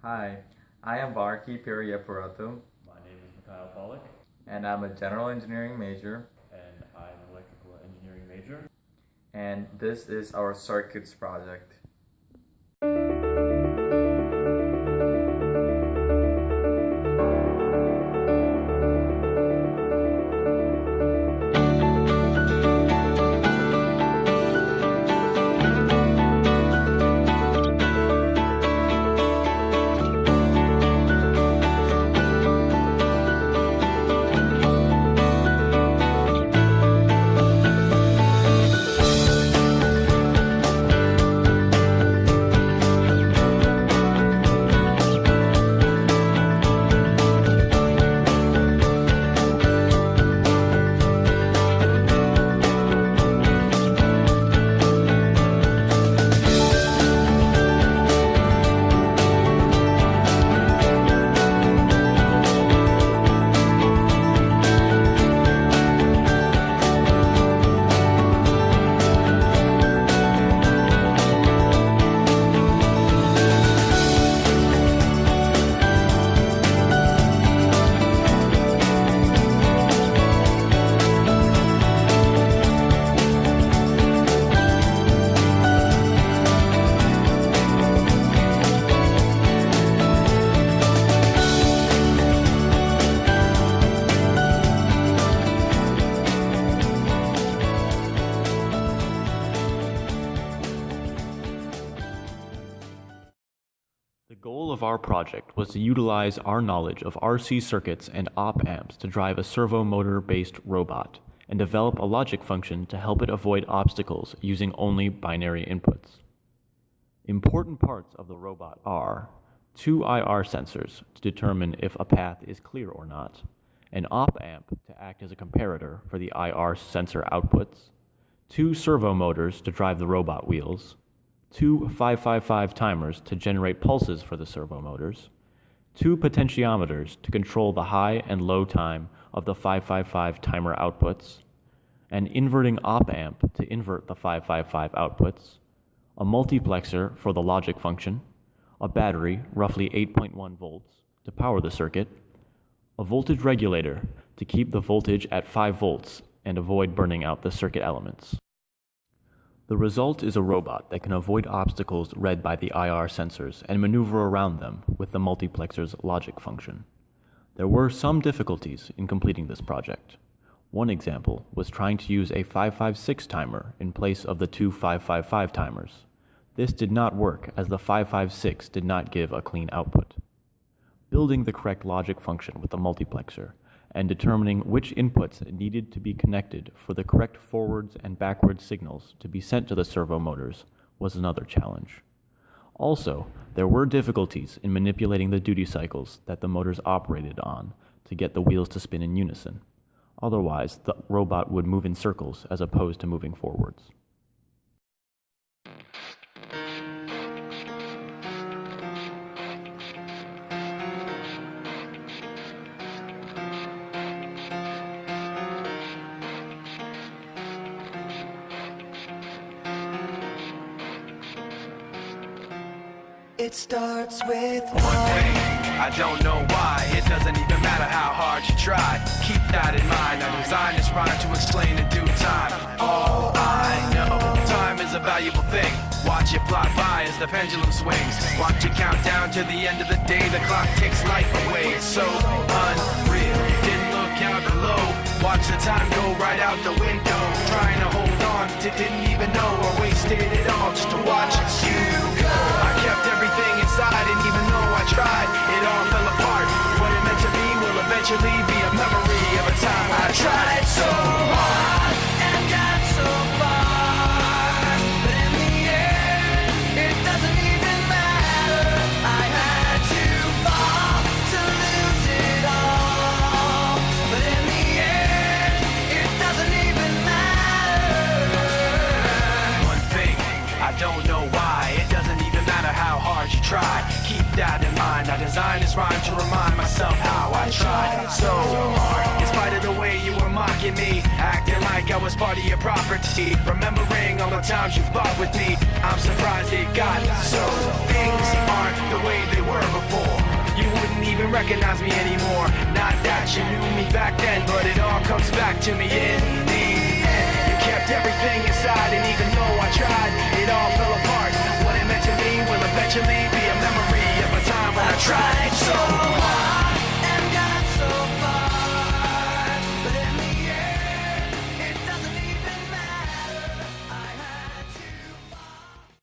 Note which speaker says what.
Speaker 1: Hi, I am Varkey Periyappurathu,
Speaker 2: My name is Mikael, Paulik,
Speaker 1: and I'm a general engineering major,
Speaker 2: and I'm an electrical engineering major.
Speaker 1: and this is our circuits project.
Speaker 2: The goal of our project was to utilize our knowledge of RC circuits and op amps to drive a servo motor-based robot and develop a logic function to help it avoid obstacles using only binary inputs. Important parts of the robot are two IR sensors to determine if a path is clear or not, an op amp to act as a comparator for the IR sensor outputs, two servo motors to drive the robot wheels, two 555 timers to generate pulses for the servo motors, two potentiometers to control the high and low time of the 555 timer outputs, an inverting op amp to invert the 555 outputs, a multiplexer for the logic function, a battery, roughly 8.1 volts, to power the circuit, a voltage regulator to keep the voltage at 5 volts and avoid burning out the circuit elements. The result is a robot that can avoid obstacles read by the IR sensors and maneuver around them with the multiplexer's logic function. There were some difficulties in completing this project. One example was trying to use a 556 timer in place of the two 555 timers. This did not work as the 556 did not give a clean output. Building the correct logic function with the multiplexer and determining which inputs needed to be connected for the correct forwards and backwards signals to be sent to the servo motors was another challenge. Also, there were difficulties in manipulating the duty cycles that the motors operated on to get the wheels to spin in unison. Otherwise, the robot would move in circles as opposed to moving forwards.
Speaker 3: It starts with
Speaker 4: one thing, I don't know why. It doesn't even matter how hard you try. Keep that in mind. I designed this rhyme to explain in due time. All I know, time is a valuable thing. Watch it fly by as the pendulum swings. Watch it count down to the end of the day. The clock takes life away. It's so unreal. Didn't look out below. Watch the time go right out the window. Trying to hold on to didn't even know or wasted it all just to watch you go. I kept everything inside, and even though I tried, it all fell apart. What it meant to be will eventually be a memory of a time I tried so hard and got so far. But in the end, it doesn't even matter. I had to fall to lose it all. But in the end, it doesn't even matter. One thing, I don't know why. It doesn't even matter how hard you try. Keep that in mind. I designed this rhyme to remind myself how I tried so hard. In spite of the way you were mocking me, acting like I was part of your property, remembering all the times you fought with me, I'm surprised it got so. Things aren't the way they were before. recognize me anymore. Not that you knew me back then, but it all comes back to me in the end. You kept everything inside, and even though I tried, it all fell apart. What it meant to me will eventually